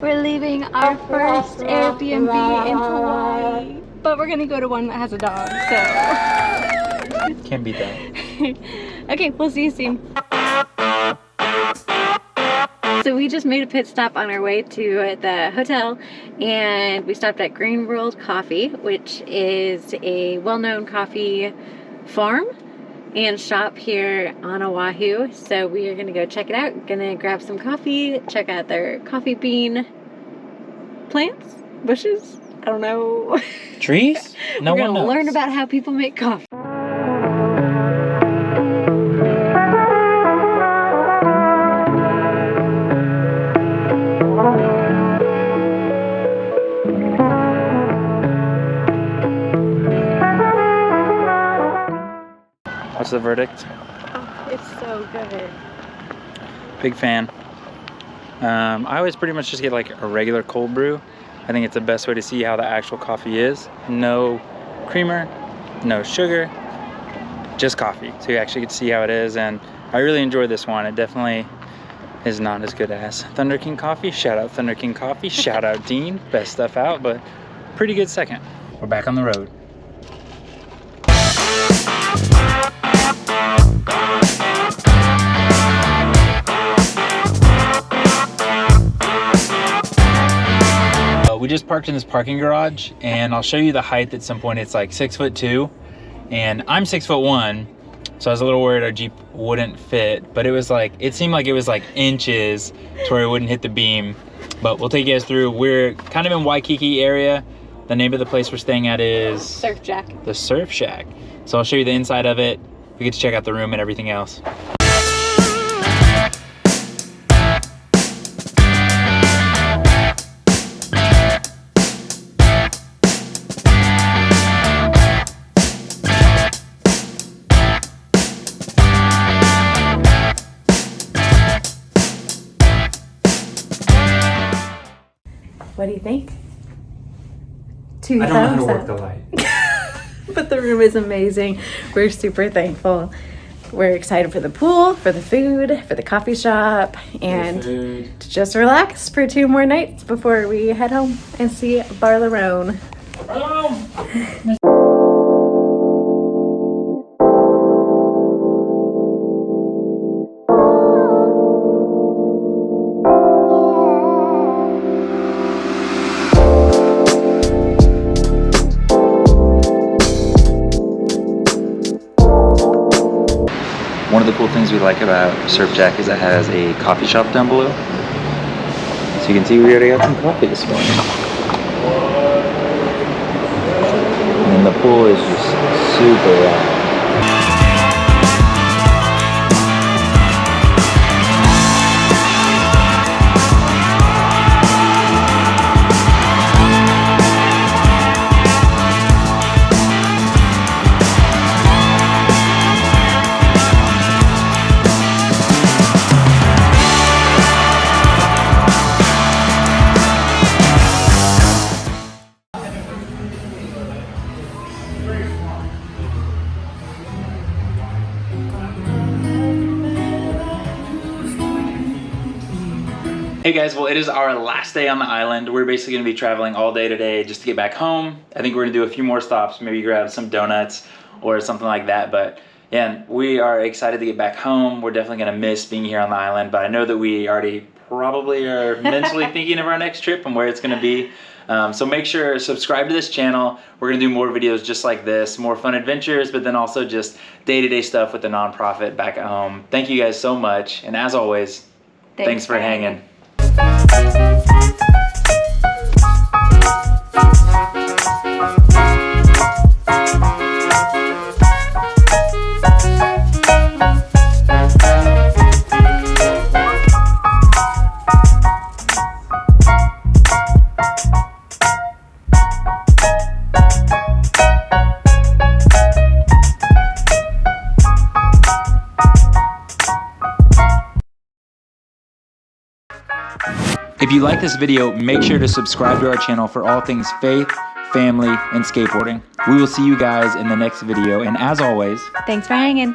We're leaving our first Airbnb in Hawaii, but we're gonna go to one that has a dog, so. Can't beat that. Okay, we'll see you soon. So we just made a pit stop on our way to the hotel, and we stopped at Green World Coffee, which is a well-known coffee farm and shop here on Oahu. So we are gonna go check it out. Gonna grab some coffee, check out their coffee bean plants, bushes, I don't know. Trees? No We're one gonna knows. learn about how people make coffee. What's the verdict? Oh, it's so good. Big fan. I always pretty much just get like a regular cold brew. I think it's the best way to see how the actual coffee is. No creamer, no sugar, just coffee. So you actually get to see how it is, and I really enjoy this one. It definitely is not as good as Thunder King Coffee. Shout out Thunder King Coffee. Shout out Dean. Best stuff out, but pretty good second. We're back on the road. We just parked in this parking garage, and I'll show you the height at some point. It's like 6'2", and I'm 6'1", so I was a little worried our Jeep wouldn't fit, but it seemed like it was like inches to where it wouldn't hit the beam. But we'll take you guys through. We're kind of in Waikiki area. The name of the place we're staying at is Surf Shack. The Surf Shack. So I'll show you the inside of it. We get to check out the room and everything else. What do you think? Two I don't know how to thumbs work up. the light. But the room is amazing. We're super thankful. We're excited for the pool, for the food, for the coffee shop, and to just relax for 2 more nights before we head home and see Barley. One of the cool things we like about Surf Shack is it has a coffee shop down below. So you can see we already got some coffee this morning. And the pool is just super loud. Hey guys, well it is our last day on the island. We're basically gonna be traveling all day today just to get back home. I think we're gonna do a few more stops, maybe grab some donuts or something like that. But yeah, we are excited to get back home. We're definitely gonna miss being here on the island, but I know that we already probably are mentally thinking of our next trip and where it's gonna be. So make sure to subscribe to this channel. We're gonna do more videos just like this, more fun adventures, but then also just day-to-day stuff with the nonprofit back at home. Thank you guys so much, and as always, thanks for hanging. If you like this video, make sure to subscribe to our channel for all things faith, family, and skateboarding. We will see you guys in the next video, and as always, Thanks for hanging.